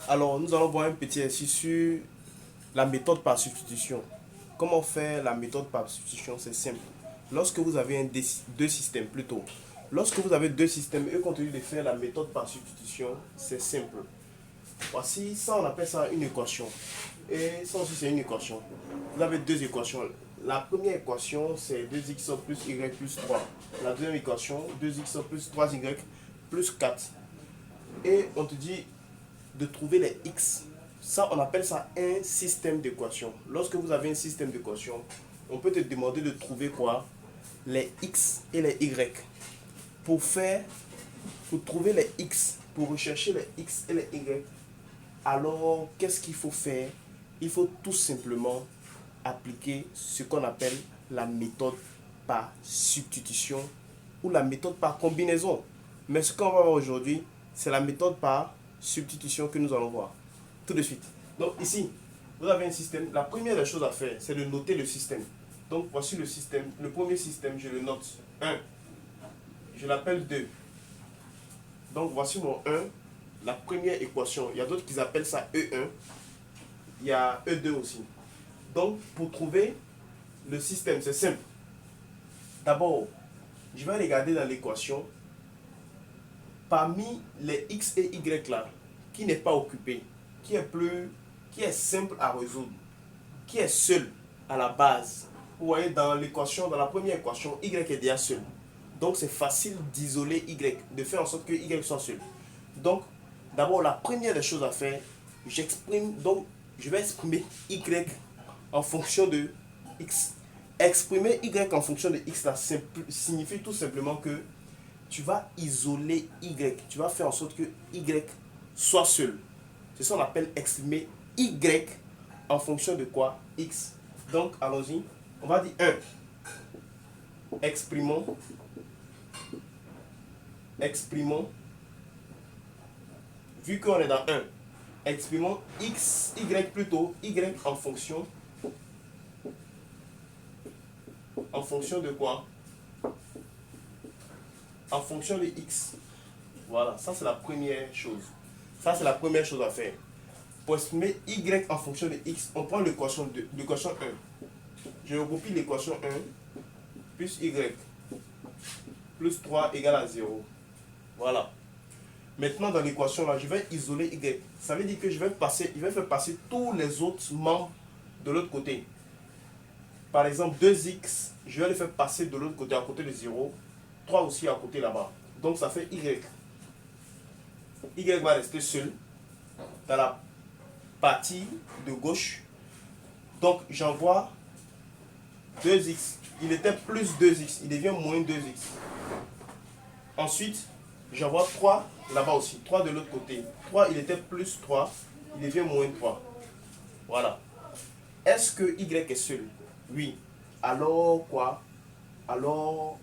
Alors, nous allons voir un petit exercice sur la méthode par substitution. Comment faire la méthode par substitution? C'est simple. Lorsque vous avez deux systèmes, plutôt, lorsque vous avez deux systèmes et qu'on te dit de faire la méthode par substitution, c'est simple. Voici, ça on appelle ça une équation. Et ça aussi c'est une équation. Vous avez deux équations. La première équation c'est 2x plus y plus 3. La deuxième équation, 2x plus 3y plus 4. Et on te dit de trouver les x. Ça, on appelle ça un système d'équation. Lorsque vous avez un système d'équation, on peut te demander de trouver quoi? Les x et les y. Pour trouver les x, pour rechercher les x et les y, alors qu'est-ce qu'il faut faire? Il faut tout simplement appliquer ce qu'on appelle la méthode par substitution ou la méthode par combinaison. Mais ce qu'on va voir aujourd'hui, c'est la méthode par substitution que nous allons voir tout de suite. Donc ici, vous avez un système. La première des choses à faire, c'est de noter le système. Donc voici le système. Le premier système, je le note. 1. Je l'appelle 2. Donc voici mon 1. La première équation. Il y a d'autres qui appellent ça E1. Il y a E2 aussi. Donc pour trouver le système, c'est simple. D'abord, je vais regarder dans l'équation. Parmi les x et y là, qui n'est pas occupé, qui est simple à résoudre, qui est seul à la base. Vous voyez dans l'équation, dans la première équation, y est déjà seul. Donc c'est facile d'isoler y, de faire en sorte que y soit seul. Donc d'abord la première des choses à faire, je vais exprimer y en fonction de x. Exprimer y en fonction de x là signifie tout simplement que tu vas isoler y, tu vas faire en sorte que y soit seul. C'est ça qu'on appelle exprimer y en fonction de quoi? X. Donc allons-y, on va dire 1. Exprimons, vu qu'on est dans 1, exprimons x, y plutôt, y en fonction de quoi? En fonction de x. Voilà, ça c'est la première chose. Ça c'est la première chose à faire. Pour exprimer y en fonction de x, on prend l'équation 1. Je recopie l'équation 1 plus y plus 3 égale à 0. Voilà. Maintenant dans l'équation là, je vais isoler y. Ça veut dire que je vais faire passer tous les autres membres de l'autre côté. Par exemple 2x, je vais le faire passer de l'autre côté, à côté de 0. 3 aussi à côté là-bas. Donc ça fait y. Y va rester seul dans la partie de gauche. Donc j'envoie 2x. Il était plus 2x. Il devient moins 2x. Ensuite, j'envoie 3 là-bas aussi. 3 de l'autre côté. 3, il était plus 3. Il devient moins 3. Voilà. Est-ce que y est seul? Oui. Alors quoi? Alors